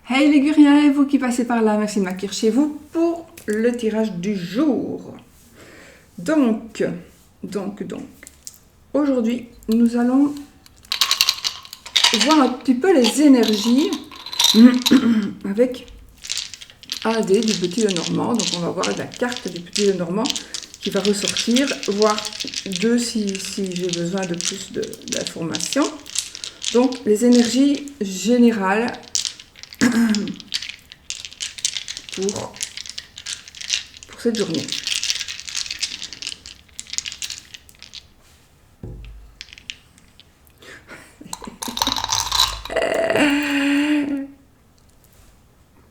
Hey les Guriens et vous qui passez par là, merci de m'accueillir chez vous pour le tirage du jour. Donc, aujourd'hui, nous allons voir un petit peu les énergies avec AD du Petit Lenormand. Donc, on va voir la carte du Petit Lenormand qui va ressortir, voir deux si j'ai besoin de plus d'informations. Donc, les énergies générales pour cette journée.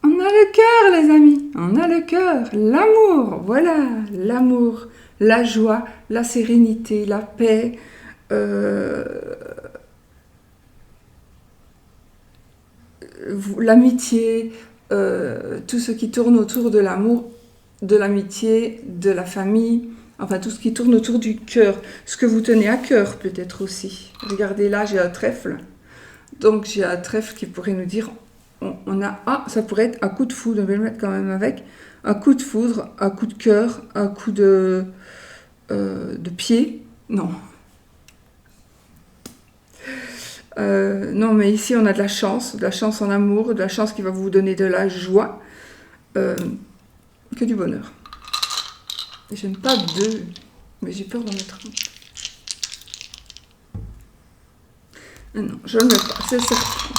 On a le cœur, les amis. On a le cœur. L'amour. Voilà. L'amour, la joie, la sérénité, la paix. L'amitié. Tout ce qui tourne autour de l'amour, de l'amitié, de la famille. Enfin, tout ce qui tourne autour du cœur. Ce que vous tenez à cœur, peut-être aussi. Regardez là, j'ai un trèfle. Donc, j'ai un trèfle qui pourrait nous dire... ça pourrait être un coup de foudre, je vais le mettre quand même avec. Un coup de foudre, un coup de cœur, un coup de pied. Non. Non, mais ici, on a de la chance en amour, de la chance qui va vous donner de la joie, que du bonheur. J'aime pas deux, mais j'ai peur d'en mettre un. Ah non, je ne le mets pas, c'est le serpent.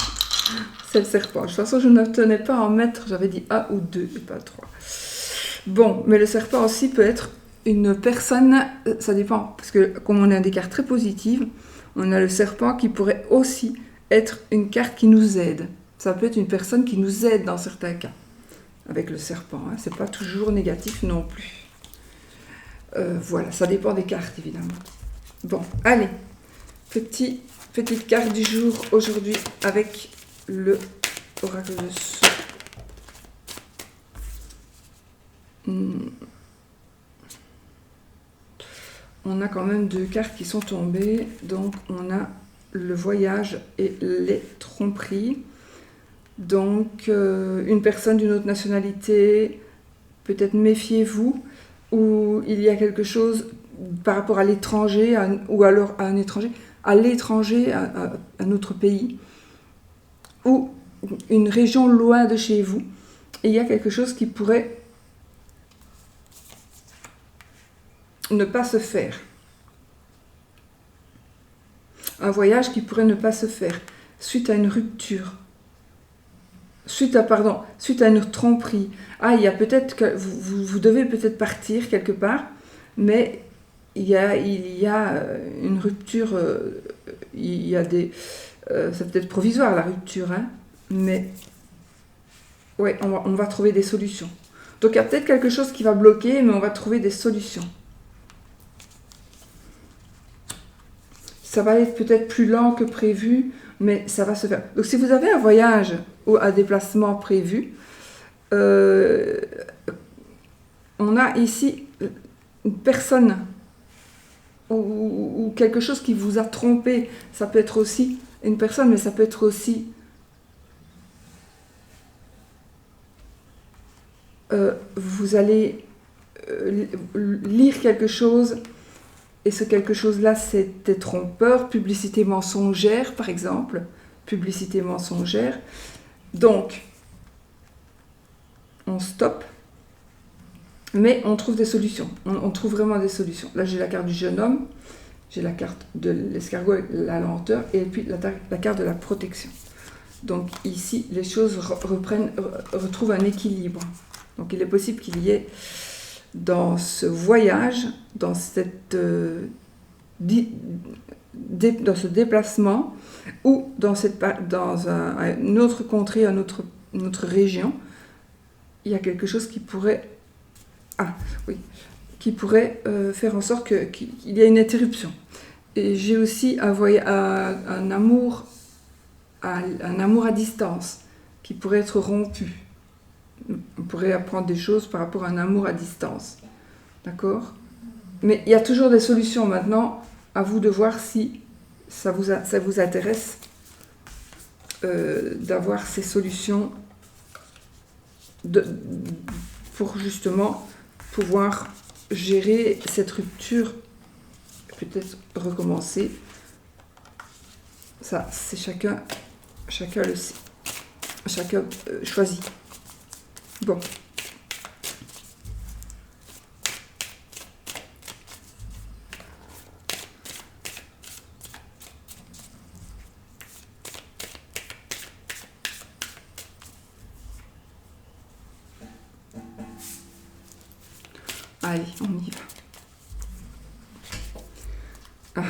C'est le serpent. De toute façon, je ne tenais pas à en mettre, j'avais dit un ou deux, et pas trois. Bon, mais le serpent aussi peut être une personne, ça dépend, parce que comme on a des cartes très positives, on a le serpent qui pourrait aussi être une carte qui nous aide. Ça peut être une personne qui nous aide dans certains cas, avec le serpent. Hein. C'est pas toujours négatif non plus. Voilà, ça dépend des cartes, évidemment. Bon, allez, petite carte du jour aujourd'hui avec le oracle de Sceaux. On a quand même deux cartes qui sont tombées. Donc, on a le voyage et les tromperies. Donc, une personne d'une autre nationalité, peut-être méfiez-vous, ou il y a quelque chose par rapport à l'étranger, ou alors à un étranger, à l'étranger, à un autre pays, ou une région loin de chez vous, et il y a quelque chose qui pourrait ne pas se faire. Un voyage qui pourrait ne pas se faire suite à une rupture, suite à une tromperie. Ah, il y a peut-être que vous devez peut-être partir quelque part, mais il y a une rupture, il y a des... c'est peut-être provisoire la rupture, hein, mais ouais, on va trouver des solutions. Donc il y a peut-être quelque chose qui va bloquer, mais on va trouver des solutions. Ça va être peut-être plus lent que prévu, mais ça va se faire. Donc si vous avez un voyage ou un déplacement prévu, on a ici une personne ou quelque chose qui vous a trompé. Ça peut être aussi une personne, mais ça peut être aussi vous allez lire quelque chose. Et ce quelque chose-là, c'était trompeur, publicité mensongère, par exemple. Publicité mensongère. Donc, on stoppe, mais on trouve des solutions. On trouve vraiment des solutions. Là, j'ai la carte du jeune homme, j'ai la carte de l'escargot avec la lenteur, et puis la carte de la protection. Donc ici, les choses retrouvent un équilibre. Donc il est possible qu'il y ait dans ce voyage, dans ce déplacement, ou dans une autre contrée, une autre région, il y a quelque chose qui pourrait, faire en sorte qu'il y ait une interruption. Et j'ai aussi un amour à distance qui pourrait être rompu. On pourrait apprendre des choses par rapport à un amour à distance. D'accord ? Mais il y a toujours des solutions. Maintenant, à vous de voir si ça vous intéresse d'avoir ces solutions pour justement pouvoir gérer cette rupture, peut-être recommencer. Ça, c'est chacun le sait. Chacun choisit. Bon. Allez, on y va. Ah,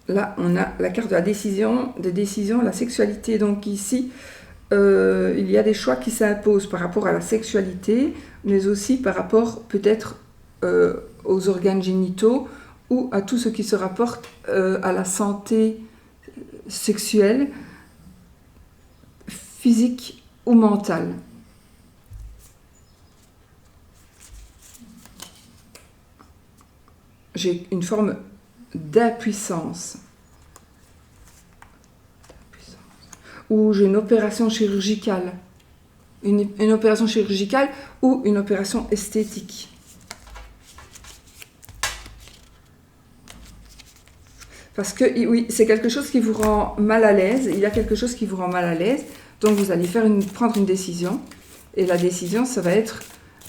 là, on a la carte de la décision, des décisions, la sexualité. Donc ici, il y a des choix qui s'imposent par rapport à la sexualité, mais aussi par rapport peut-être aux organes génitaux ou à tout ce qui se rapporte à la santé sexuelle, physique ou mentale. J'ai une forme d'impuissance. Ou j'ai une opération chirurgicale. Une opération chirurgicale ou une opération esthétique. Parce que oui, c'est quelque chose qui vous rend mal à l'aise. Il y a quelque chose qui vous rend mal à l'aise. Donc vous allez prendre une décision. Et la décision, ça va être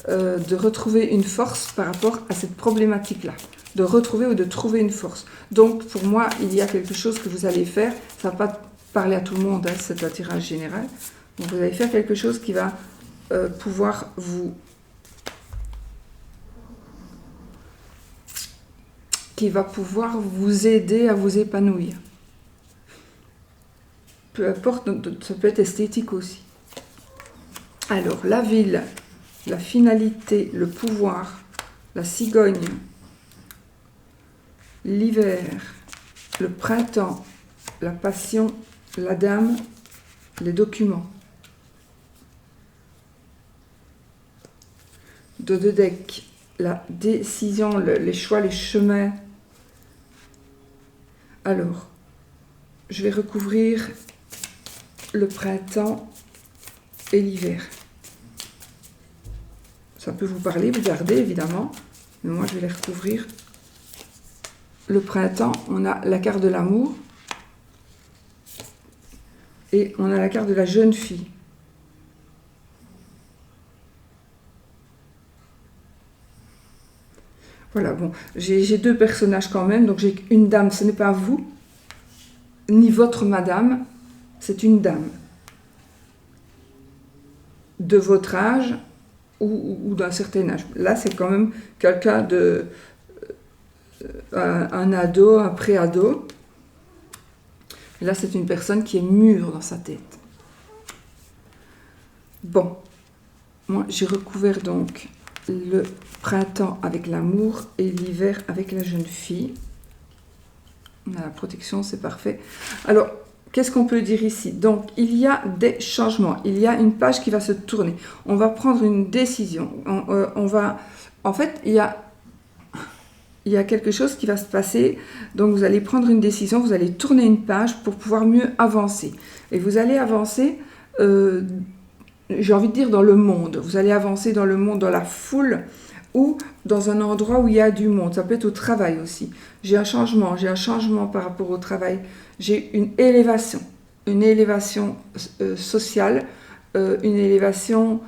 de retrouver une force par rapport à cette problématique-là. De retrouver ou de trouver une force. Donc, pour moi, il y a quelque chose que vous allez faire. Ça ne va pas parler à tout le monde, hein, c'est un tirage général. Donc, vous allez faire quelque chose qui va pouvoir vous aider à vous épanouir. Peu importe, ça peut être esthétique aussi. Alors, la ville, la finalité, le pouvoir, la cigogne, l'hiver, le printemps, la passion, la dame, les documents. De deux decks, la décision, les choix, les chemins. Alors, je vais recouvrir le printemps et l'hiver. Ça peut vous parler, vous gardez évidemment, mais moi je vais les recouvrir. Le printemps, on a la carte de l'amour et on a la carte de la jeune fille. Voilà, bon, j'ai deux personnages quand même, donc j'ai une dame, ce n'est pas vous, ni votre madame, c'est une dame. De votre âge ou d'un certain âge. Là, c'est quand même quelqu'un de... un ado, un pré-ado. Là, c'est une personne qui est mûre dans sa tête. Bon, moi, j'ai recouvert donc le printemps avec l'amour et l'hiver avec la jeune fille. On a la protection, c'est parfait. Alors, qu'est-ce qu'on peut dire ici? Donc, il y a des changements. Il y a une page qui va se tourner. On va prendre une décision. En fait, il y a quelque chose qui va se passer. Donc, vous allez prendre une décision. Vous allez tourner une page pour pouvoir mieux avancer. Et vous allez avancer, j'ai envie de dire, dans le monde. Vous allez avancer dans le monde, dans la foule ou dans un endroit où il y a du monde. Ça peut être au travail aussi. J'ai un changement par rapport au travail. J'ai une élévation sociale, une élévation...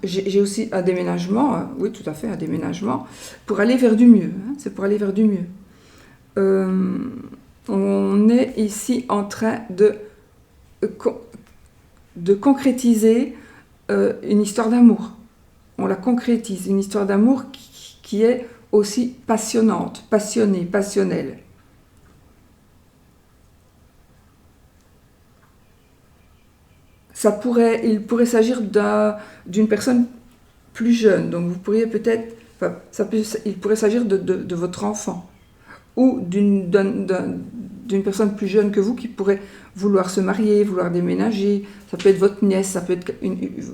j'ai aussi un déménagement, oui tout à fait, un déménagement, pour aller vers du mieux, hein, c'est pour aller vers du mieux. On est ici en train de concrétiser une histoire d'amour. On la concrétise, une histoire d'amour qui est aussi passionnante, passionnée, passionnelle. Il pourrait s'agir d'une personne plus jeune, donc vous pourriez peut-être, il pourrait s'agir de votre enfant, ou d'une personne plus jeune que vous qui pourrait vouloir se marier, vouloir déménager. Ça peut être votre nièce, ça peut être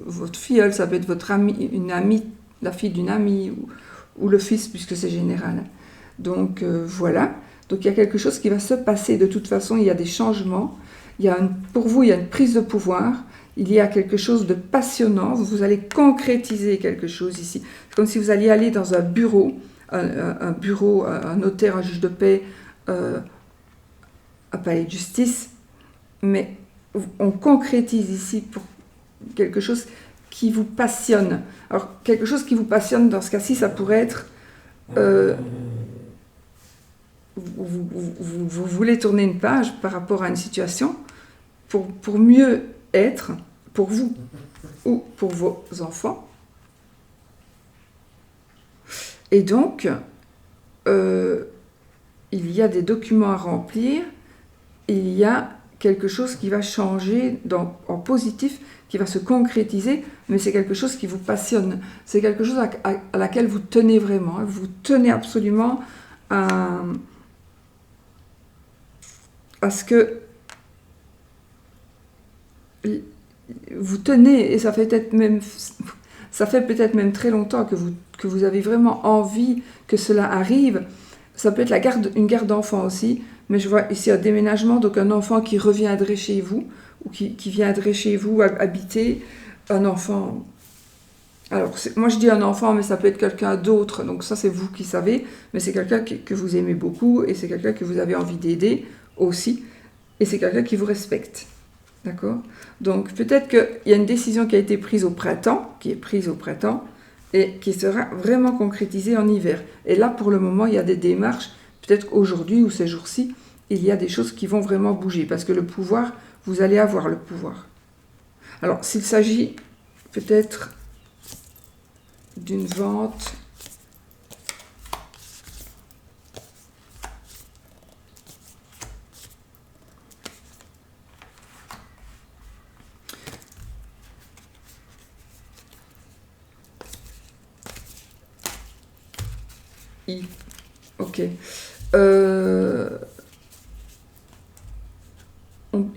votre filleule, ça peut être votre amie, une amie, la fille d'une amie, ou le fils, puisque c'est général. Donc voilà, donc il y a quelque chose qui va se passer, de toute façon il y a des changements, pour vous, il y a une prise de pouvoir, il y a quelque chose de passionnant, vous allez concrétiser quelque chose ici. C'est comme si vous alliez aller dans un bureau, un notaire, un juge de paix, un palais de justice, mais on concrétise ici pour quelque chose qui vous passionne. Alors, quelque chose qui vous passionne, dans ce cas-ci, ça pourrait être... vous voulez tourner une page par rapport à une situation pour mieux être, pour vous ou pour vos enfants. Et donc, il y a des documents à remplir, il y a quelque chose qui va changer en positif, qui va se concrétiser, mais c'est quelque chose qui vous passionne. C'est quelque chose à laquelle vous tenez vraiment. Hein. Vous tenez absolument à ce que vous tenez, et ça fait peut-être même très longtemps que vous avez vraiment envie que cela arrive. Ça peut être une garde d'enfant aussi, mais je vois ici un déménagement, donc un enfant qui reviendrait chez vous, ou qui viendrait chez vous habiter, un enfant. Alors, moi je dis un enfant, mais ça peut être quelqu'un d'autre, donc ça c'est vous qui savez, mais c'est quelqu'un que vous aimez beaucoup, et c'est quelqu'un que vous avez envie d'aider aussi, et c'est quelqu'un qui vous respecte. D'accord ? Donc peut-être qu'il y a une décision qui a été prise au printemps, et qui sera vraiment concrétisée en hiver. Et là, pour le moment, il y a des démarches, peut-être qu'aujourd'hui ou ces jours-ci, il y a des choses qui vont vraiment bouger, parce que le pouvoir, vous allez avoir le pouvoir. Alors, s'il s'agit peut-être d'une vente... Ok.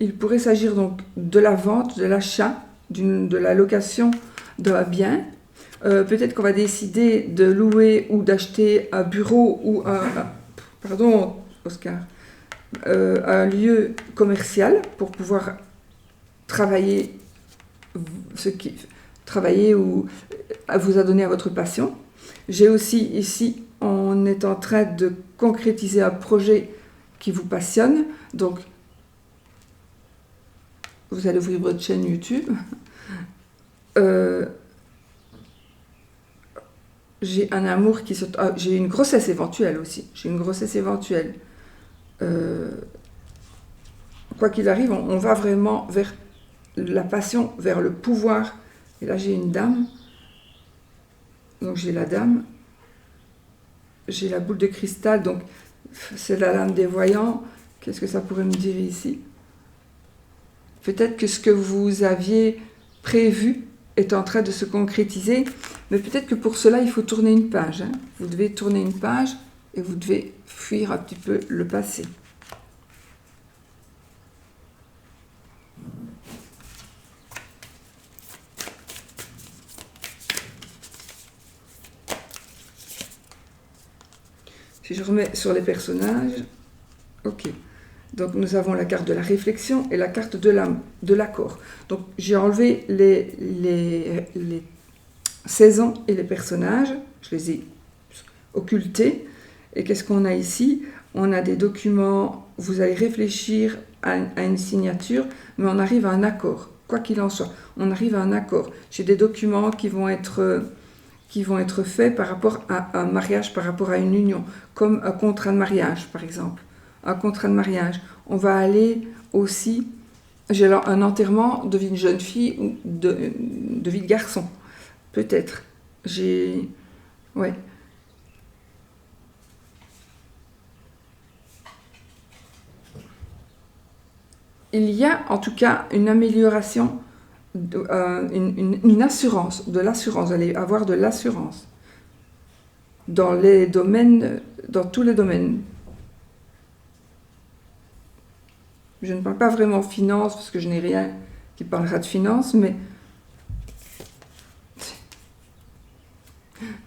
Il pourrait s'agir donc de la vente, de l'achat, de la location d'un bien. Peut-être qu'on va décider de louer ou d'acheter un bureau ou pardon, Oscar, un lieu commercial pour pouvoir travailler ou vous adonner à votre passion. J'ai aussi ici, on est en train de concrétiser un projet qui vous passionne, donc vous allez ouvrir votre chaîne YouTube. J'ai un amour qui se... j'ai une grossesse éventuelle aussi. Quoi qu'il arrive, on va vraiment vers la passion, vers le pouvoir. Et là, j'ai une dame. Donc, j'ai la dame. J'ai la boule de cristal. Donc, c'est la lame des voyants. Qu'est-ce que ça pourrait me dire ici ? Peut-être que ce que vous aviez prévu est en train de se concrétiser, mais peut-être que pour cela, il faut tourner une page. Hein. Vous devez tourner une page et vous devez fuir un petit peu le passé. Si je remets sur les personnages, ok. Donc nous avons la carte de la réflexion et la carte de l'accord. Donc j'ai enlevé les saisons et les personnages, je les ai occultés. Et qu'est-ce qu'on a ici ? On a des documents, vous allez réfléchir à une signature, mais on arrive à un accord. Quoi qu'il en soit, on arrive à un accord. J'ai des documents qui vont être faits par rapport à un mariage, par rapport à une union, comme un contrat de mariage par exemple. Un contrat de mariage. On va aller aussi, j'ai un enterrement de vie de jeune fille ou de vie de garçon, peut-être. Ouais. Il y a en tout cas une amélioration, une assurance, de l'assurance. Vous allez avoir de l'assurance dans tous les domaines. Je ne parle pas vraiment finance, parce que je n'ai rien qui parlera de finance, mais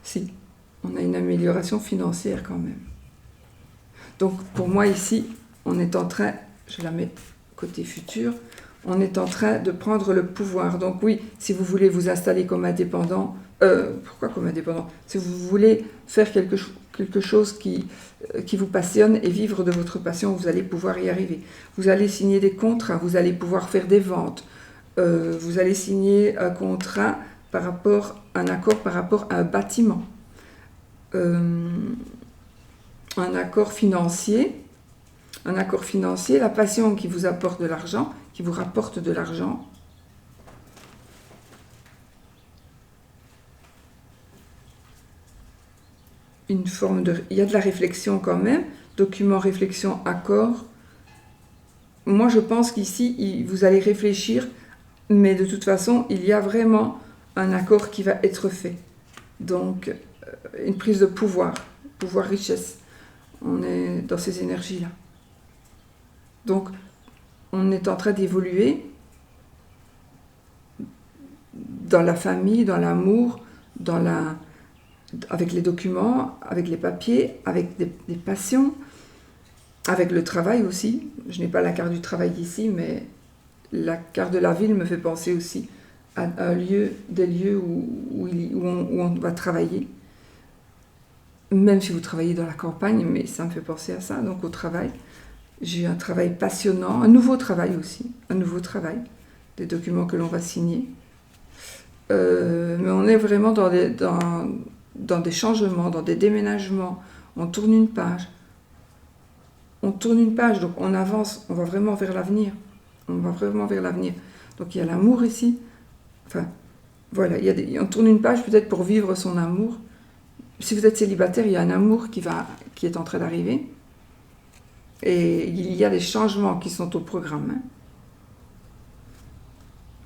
si, on a une amélioration financière quand même. Donc pour moi ici, on est en train, je la mets côté futur, on est en train de prendre le pouvoir. Donc oui, si vous voulez vous installer comme indépendant, pourquoi comme indépendant? Si vous voulez faire quelque chose qui vous passionne et vivre de votre passion, vous allez pouvoir y arriver. Vous allez signer des contrats, vous allez pouvoir faire des ventes, vous allez signer un contrat un accord par rapport à un bâtiment, un accord financier, la passion qui vous apporte de l'argent, qui vous rapporte de l'argent. Il y a de la réflexion quand même, document, réflexion, accord. Moi, je pense qu'ici, vous allez réfléchir, mais de toute façon, il y a vraiment un accord qui va être fait. Donc, une prise de pouvoir richesse. On est dans ces énergies-là. Donc, on est en train d'évoluer dans la famille, dans l'amour, avec les documents, avec les papiers, avec des passions, avec le travail aussi. Je n'ai pas la carte du travail ici, mais la carte de la ville me fait penser aussi à des lieux où on va travailler. Même si vous travaillez dans la campagne, mais ça me fait penser à ça, donc au travail. J'ai un travail passionnant, un nouveau travail, des documents que l'on va signer. Mais on est vraiment dans des changements, dans des déménagements. On tourne une page, donc on avance, on va vraiment vers l'avenir. Donc il y a l'amour ici. Enfin, voilà, on tourne une page peut-être pour vivre son amour. Si vous êtes célibataire, il y a un amour qui est en train d'arriver. Et il y a des changements qui sont au programme. Hein.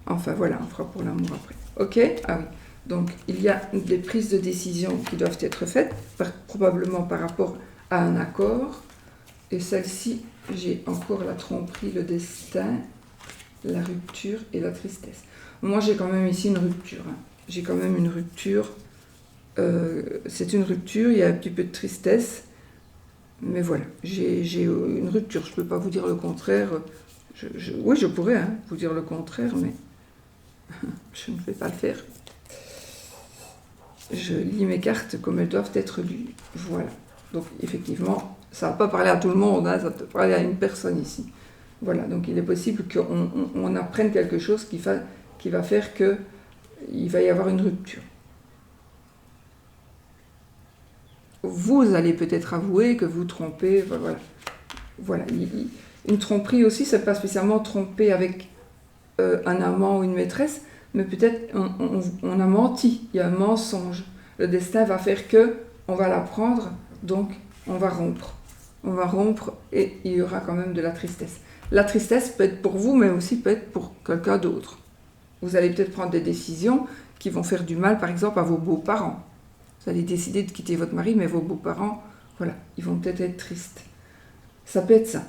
Enfin voilà, on fera pour l'amour après. Ok? Ah oui. Donc il y a des prises de décision qui doivent être faites, probablement par rapport à un accord. Et celle-ci, j'ai encore la tromperie, le destin, la rupture et la tristesse. Moi, j'ai quand même ici une rupture. Hein. J'ai quand même une rupture. C'est une rupture, il y a un petit peu de tristesse. Mais voilà, j'ai une rupture. Je ne peux pas vous dire le contraire. Oui, je pourrais vous dire le contraire, mais je ne vais pas le faire. Je lis mes cartes comme elles doivent être lues. Voilà. Donc, effectivement, ça ne va pas parler à tout le monde, hein, ça va parler à une personne ici. Voilà, donc il est possible qu'on apprenne quelque chose qui va faire qu'il va y avoir une rupture. Vous allez peut-être avouer que vous trompez, voilà. Une tromperie aussi, ça n'est pas spécialement tromper avec un amant ou une maîtresse, mais peut-être on a menti, il y a un mensonge. Le destin va faire on va l'apprendre, donc on va rompre. On va rompre et il y aura quand même de la tristesse. La tristesse peut être pour vous, mais aussi peut être pour quelqu'un d'autre. Vous allez peut-être prendre des décisions qui vont faire du mal, par exemple, à vos beaux-parents. Vous allez décider de quitter votre mari, mais vos beaux-parents, voilà, ils vont peut-être être tristes. Ça peut être ça.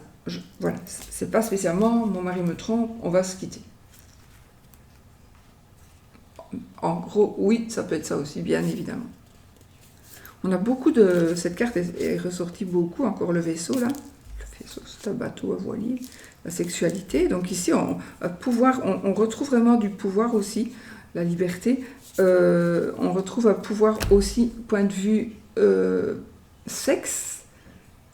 Voilà, c'est pas spécialement mon mari me trompe, on va se quitter. En gros, oui, ça peut être ça aussi, bien évidemment. On a beaucoup de... Cette carte est ressortie beaucoup, encore le vaisseau, là. Le vaisseau, c'est un bateau à voilier. La sexualité. Donc ici, on retrouve vraiment du pouvoir aussi, la liberté. On retrouve un pouvoir aussi, point de vue sexe,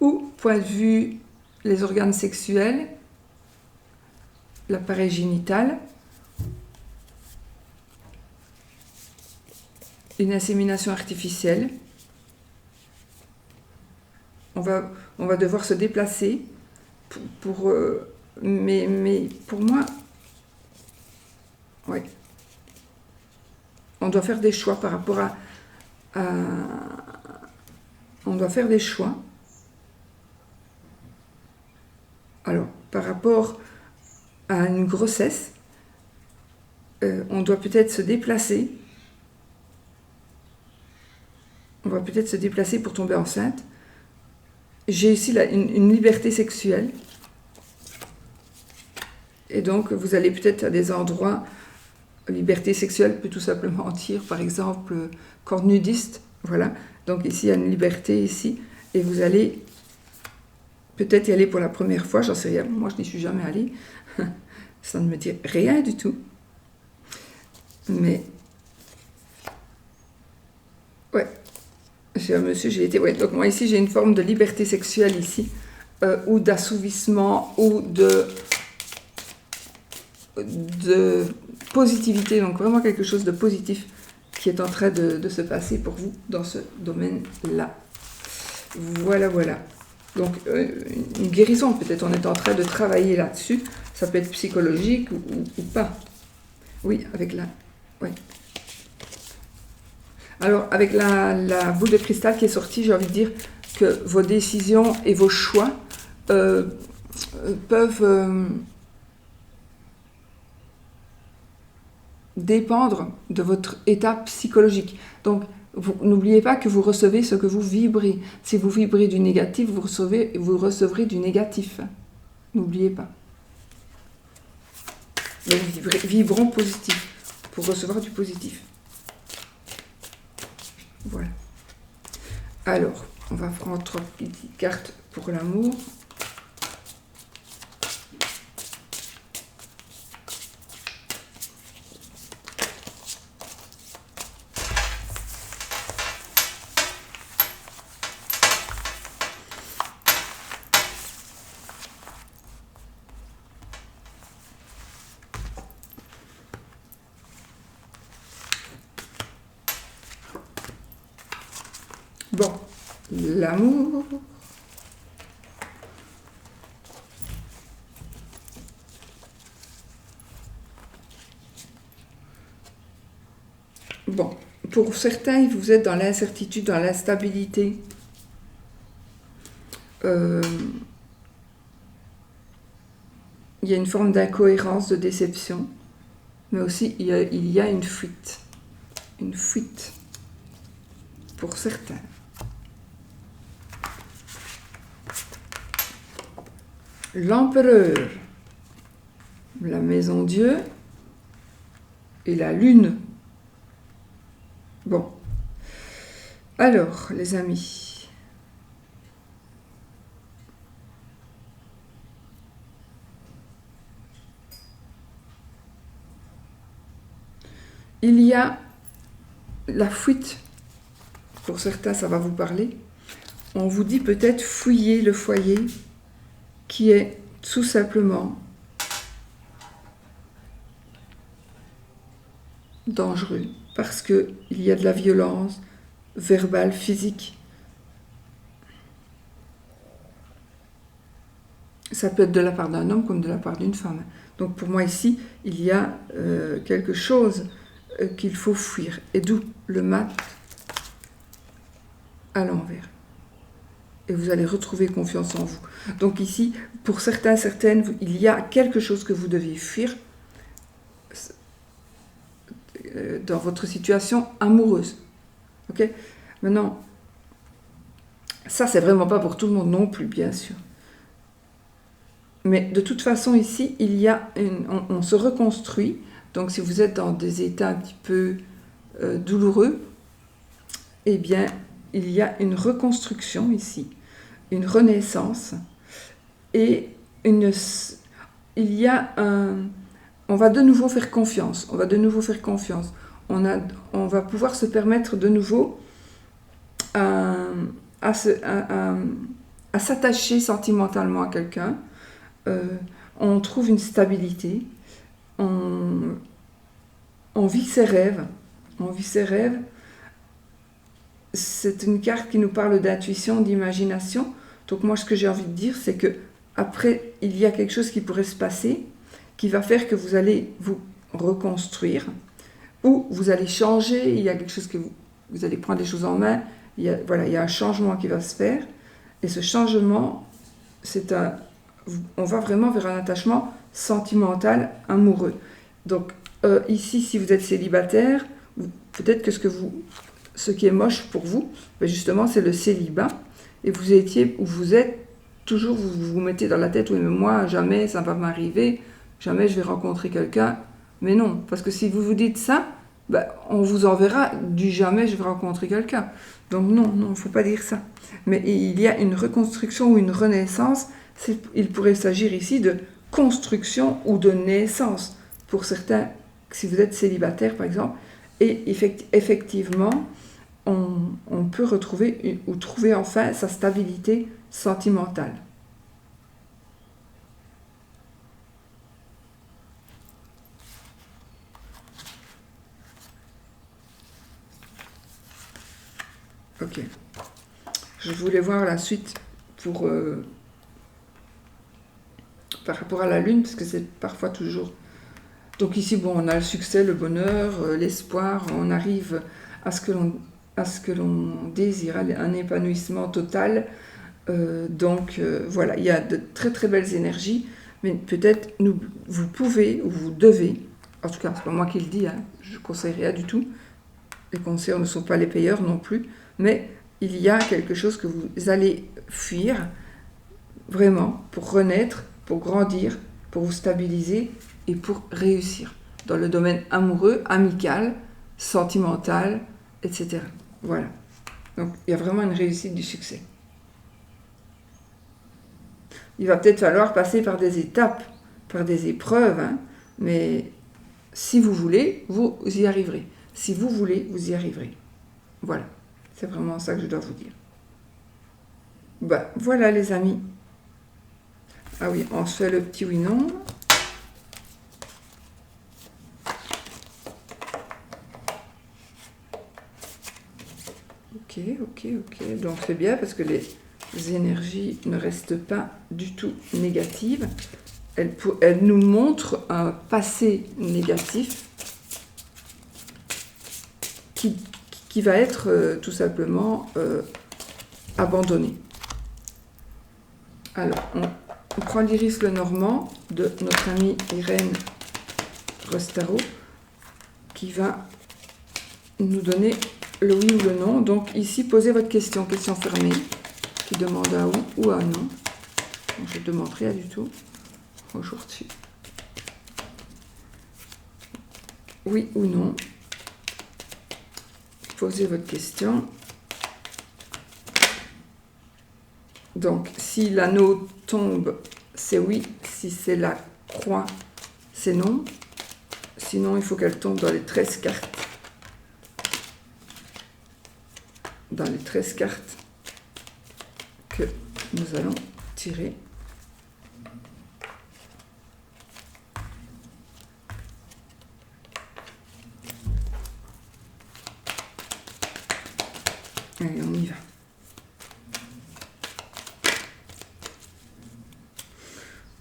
ou point de vue les organes sexuels, l'appareil génital, une insémination artificielle. On va devoir se déplacer mais pour moi, ouais, on doit faire des choix par rapport on doit faire des choix. Alors, par rapport à une grossesse, on doit peut-être se déplacer. On va peut-être se déplacer pour tomber enceinte. J'ai ici une liberté sexuelle. Et donc, vous allez peut-être à des endroits, liberté sexuelle peut tout simplement dire, par exemple, corps nudiste, voilà. Donc ici, il y a une liberté ici, et vous allez peut-être y aller pour la première fois, j'en sais rien, moi je n'y suis jamais allée, Ça ne me dit rien du tout. Mais, ouais, j'ai un monsieur, j'ai été... Ouais, donc moi ici, j'ai une forme de liberté sexuelle ici, ou d'assouvissement, ou de positivité, donc vraiment quelque chose de positif qui est en train de se passer pour vous dans ce domaine-là. Voilà, voilà. Donc, une guérison, peut-être on est en train de travailler là-dessus. Ça peut être psychologique ou pas. Oui, avec la... Oui. Alors, avec la boule de cristal qui est sortie, j'ai envie de dire que vos décisions et vos choix peuvent dépendre de votre état psychologique. Donc, n'oubliez pas que vous recevez ce que vous vibrez. Si vous vibrez du négatif, vous recevrez du négatif. N'oubliez pas. Donc, vibrons positif pour recevoir du positif. Voilà. Alors, on va prendre 3 petites cartes pour l'amour. Bon, l'amour. Bon, pour certains, vous êtes dans l'incertitude, dans l'instabilité. Il y a une forme d'incohérence, de déception, mais aussi il y a une fuite. Une fuite pour certains. L'empereur, la maison Dieu et la lune. Bon. Alors, les amis. Il y a la fuite. Pour certains, ça va vous parler. On vous dit peut-être fouiller le foyer qui est tout simplement dangereux parce qu'il y a de la violence verbale, physique. Ça peut être de la part d'un homme comme de la part d'une femme. Donc pour moi ici, il y a quelque chose qu'il faut fuir. Et d'où le mat à l'envers. Et vous allez retrouver confiance en vous. Donc ici, pour certains, certaines, il y a quelque chose que vous devez fuir dans votre situation amoureuse. Ok ? Maintenant, ça, c'est vraiment pas pour tout le monde non plus, bien sûr. Mais de toute façon, ici, il y a on se reconstruit. Donc si vous êtes dans des états un petit peu douloureux, eh bien, il y a une reconstruction ici, une renaissance, et il y a on va de nouveau faire confiance, on va pouvoir se permettre de nouveau à s'attacher sentimentalement à quelqu'un. On trouve une stabilité, on vit ses rêves, C'est une carte qui nous parle d'intuition, d'imagination. Donc moi, ce que j'ai envie de dire, c'est que après, il y a quelque chose qui pourrait se passer, qui va faire que vous allez vous reconstruire, ou vous allez changer, il y a quelque chose que vous allez prendre les choses en main, il y a un changement qui va se faire, et ce changement, on va vraiment vers un attachement sentimental, amoureux. Donc ici, si vous êtes célibataire, peut-être que ce qui est moche pour vous, justement, c'est le célibat, et vous êtes toujours, vous vous mettez dans la tête, oui, mais moi, jamais ça va m'arriver, jamais je vais rencontrer quelqu'un. Mais non, parce que si vous vous dites ça, on vous enverra du jamais je vais rencontrer quelqu'un. Donc non, il ne faut pas dire ça. Mais il y a une reconstruction ou une renaissance. Il pourrait s'agir ici de construction ou de naissance. Pour certains, si vous êtes célibataire par exemple, et effectivement, on peut retrouver ou trouver enfin sa stabilité sentimentale. Ok. Je voulais voir la suite pour par rapport à la lune, parce que c'est parfois toujours... Donc ici, bon, on a le succès, le bonheur, l'espoir, on arrive à ce que l'on désire, un épanouissement total. Voilà, il y a de très très belles énergies, mais peut-être vous pouvez ou vous devez, en tout cas, c'est pas moi qui le dis, hein, je ne conseille rien du tout, les conseillers ne sont pas les payeurs non plus, mais il y a quelque chose que vous allez fuir, vraiment, pour renaître, pour grandir, pour vous stabiliser et pour réussir dans le domaine amoureux, amical, sentimental, etc. Voilà. Donc, il y a vraiment une réussite du succès. Il va peut-être falloir passer par des étapes, par des épreuves, hein, mais si vous voulez, vous y arriverez. Si vous voulez, vous y arriverez. Voilà. C'est vraiment ça que je dois vous dire. Voilà les amis. Ah oui, on se fait le petit oui-non. Ok. Donc c'est bien parce que les énergies ne restent pas du tout négatives. Elles nous montrent un passé négatif qui va être tout simplement abandonné. Alors, on prend l'iris le normand de notre amie Irène Rostaro qui va nous donner le oui ou le non. Donc ici, posez votre question fermée, qui demande un oui ou un non. Donc, je ne demande rien du tout aujourd'hui. Oui ou non. Posez votre question. Donc, si l'anneau tombe, c'est oui. Si c'est la croix, c'est non. Sinon, il faut qu'elle tombe dans les 13 cartes. Dans les 13 cartes que nous allons tirer. Allez, on y va.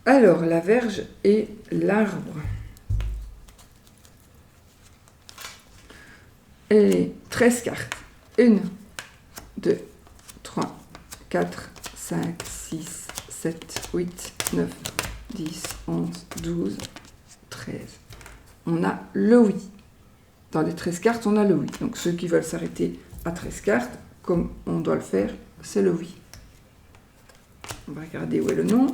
Alors, la Vierge et l'arbre. Et les 13 cartes. 1, 2, 3, 4, 5, 6, 7, 8, 9, 10, 11, 12, 13. On a le oui. Dans les 13 cartes, on a le oui. Donc, ceux qui veulent s'arrêter à 13 cartes, comme on doit le faire, c'est le oui. On va regarder où est le non.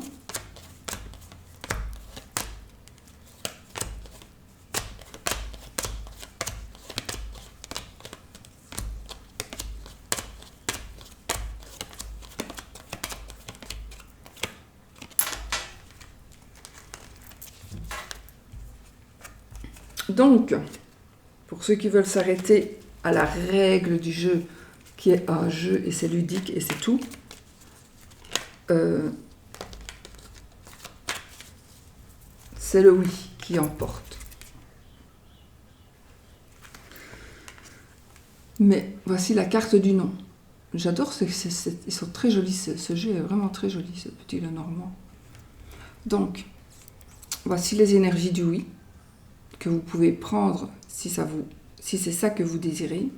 Donc, pour ceux qui veulent s'arrêter à la règle du jeu, qui est un jeu et c'est ludique et c'est tout, c'est le oui qui emporte. Mais voici la carte du non. J'adore, ils sont très jolis, ce jeu est vraiment très joli, ce petit le normand. Donc, voici les énergies du oui, que vous pouvez prendre si c'est ça que vous désirez.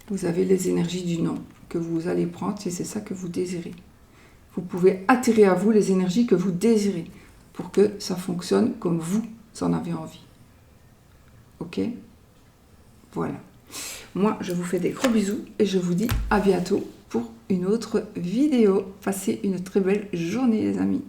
Vous avez les énergies du non, que vous allez prendre si c'est ça que vous désirez. Vous pouvez attirer à vous les énergies que vous désirez, pour que ça fonctionne comme vous en avez envie. Ok ? Voilà. Moi, je vous fais des gros bisous et je vous dis à bientôt pour une autre vidéo. Passez une très belle journée, les amis.